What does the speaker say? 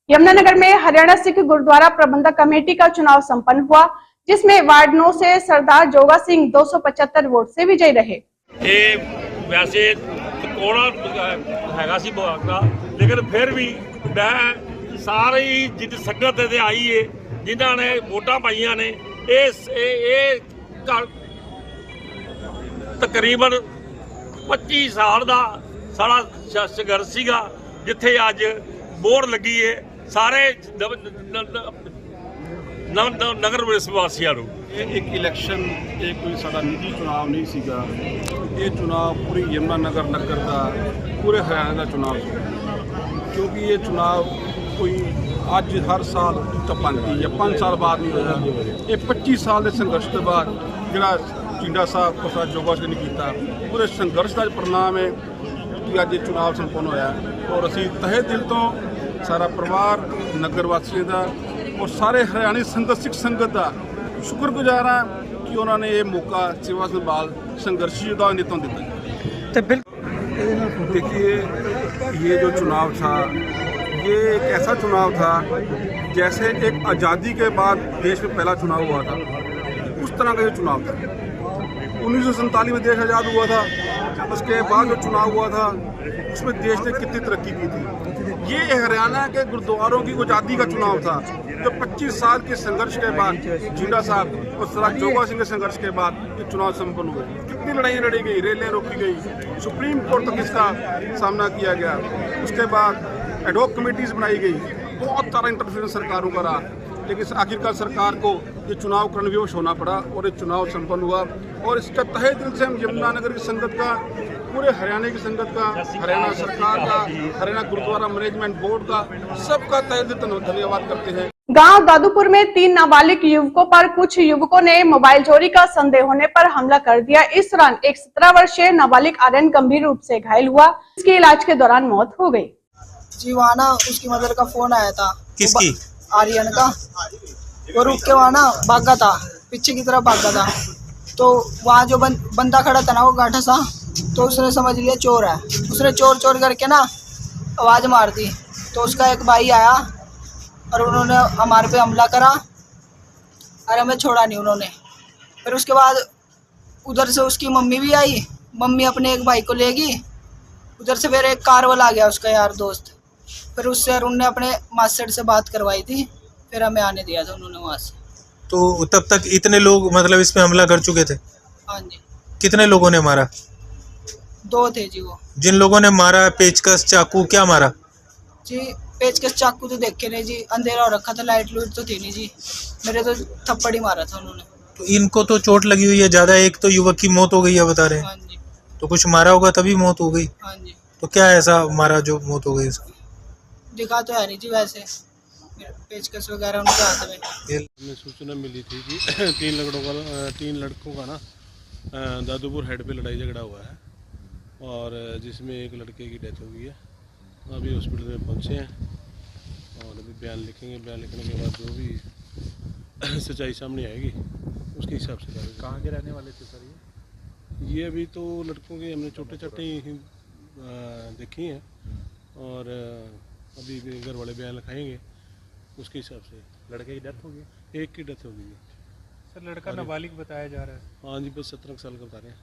यमुनानगर में हरियाणा सिख गुरुद्वारा प्रबंधक कमेटी का चुनाव संपन्न हुआ, जिसमें वार्ड 9 से सरदार जोगा सिंह 275 वोट से विजयी रहे। वैसे कोड़ा हैगा सी का, लेकिन फिर भी मैं सारी जित संगत आई है जिन्हों ने वोटा पाइया ने तकरीबन 25 साल का सारा संघर्ष सीगा, जिथे अज बोर लगी है सारे नगर वासियों को। एक इलैक्शन ये कोई साड़ा निजी चुनाव नहीं सीगा, ये चुनाव पूरी यमुनानगर नगर का पूरे हरियाणा का चुनाव है, क्योंकि ये चुनाव कोई अज हर साल टपांती या 5 साल बाद नहीं होया। ये 25 साल के संघर्ष के बाद जो चिंडा साहब को जोगा सिंह ने किया, पूरे संघर्ष का परिणाम है कि अज ये चुनाव संपन्न होया। और असी तहे दिल तो सारा परिवार नगर वासियों का और सारे हरियाणी संगत सिख संगत का शुक्रगुजार हाँ कि उन्होंने ये मौका सेवा संभाल संघर्षी का नेतृत्व दिता। देखिए, ये जो चुनाव था ये एक ऐसा चुनाव था जैसे एक आज़ादी के बाद देश में पहला चुनाव हुआ था, उस तरह का ये चुनाव था। 1947 में देश आज़ाद हुआ था, उसके बाद जो चुनाव हुआ था उसमें देश ने कितनी तरक्की की थी। ये हरियाणा के गुरुद्वारों की आज़ादी का चुनाव था, जो 25 साल के संघर्ष के बाद जिंडा साहब और सरदार जोगा सिंह के संघर्ष के बाद ये चुनाव संपन्न हुए। कितनी लड़ाइयाँ लड़ी गई, रेलें रोकी गई, सुप्रीम कोर्ट तक इसका सामना किया गया। उसके बाद एडहॉक कमेटीज बनाई गई, बहुत सारा इंटरफेरेंस सरकारों का रहा, लेकिन आखिरकार सरकार को ये चुनाव करने विवश होना पड़ा और ये चुनाव संपन्न हुआ। और इसका तहे दिल से हम यमुनानगर की संगत का, पूरे हरियाणा की संगत का, हरियाणा सरकार का, हरियाणा गुरुद्वारा मैनेजमेंट बोर्ड का, सबका तहे दिल से धन्यवाद करते हैं। गांव दादूपुर में 3 नाबालिग युवकों पर कुछ युवकों ने मोबाइल चोरी का संदेह होने पर हमला कर दिया। इस दौरान एक 17 वर्षीय नाबालिग आर्यन गंभीर रूप से घायल हुआ, इसके इलाज के दौरान मौत हो गई। जी वहाँ ना उसकी मदर का फोन आया था। किसकी? आर्यन का। वो रुक के वहाँ ना भागा था, पीछे की तरफ भागा था। तो वहाँ जो बंदा खड़ा था ना, वो गाढ़ा सा, तो उसने समझ लिया चोर है। उसने चोर चोर करके ना आवाज़ मार दी। तो उसका एक भाई आया और उन्होंने हमारे पे हमला करा और हमें छोड़ा नहीं उन्होंने। फिर उसके बाद उधर से उसकी मम्मी भी आई, मम्मी अपने एक भाई को ले गई। उधर से फिर एक कार वाला आ गया, उसका यार दोस्त। फिर उससे अरुण ने अपने मास्टर से बात करवाई थी, फिर हमें आने दिया था उन्होंने वहाँ से। तो तब तक इतने लोग मतलब इस पे हमला कर चुके थे? हाँ जी। कितने लोगों ने मारा? 2 थे जी। वो जिन लोगों ने मारा, पेचकस चाकू क्या मारा? जी पेचकस चाकू तो देखे नहीं जी, अंधेरा हो रखा था, लाइट लूट तो थी नहीं जी। मेरे तो थप्पड़ ही मारा था उन्होंने। तो इनको तो चोट लगी हुई है ज्यादा, एक तो युवक की मौत हो गई है बता रहे हैं। हाँ जी। तो कुछ मारा होगा तभी मौत हो गई। हाँ जी। तो क्या ऐसा मारा जो मौत हो गई इसकी? दिखा तो है नहीं जी, वैसे पेचकस वगैरह उनके हाथ में। हमें सूचना मिली थी कि 3 लड़कों का ना दादूपुर हेड पे लड़ाई झगड़ा हुआ है और जिसमें एक लड़के की डेथ हो गई है। अभी हॉस्पिटल में पहुंचे हैं और अभी बयान लिखेंगे। बयान लिखने के बाद जो भी सच्चाई सामने आएगी उसके हिसाब से करेंगे। कहाँ के रहने वाले थे सर ये अभी तो लड़कों के हमने छोटे छोटे ही देखी हैं और अभी घर वाले बयान लिखाएंगे उसके हिसाब से। लड़के की डेथ हो गई? एक की डेथ हो गई है सर। लड़का नाबालिग बताया जा रहा है। हाँ जी, बस 17 साल का बता रहे हैं।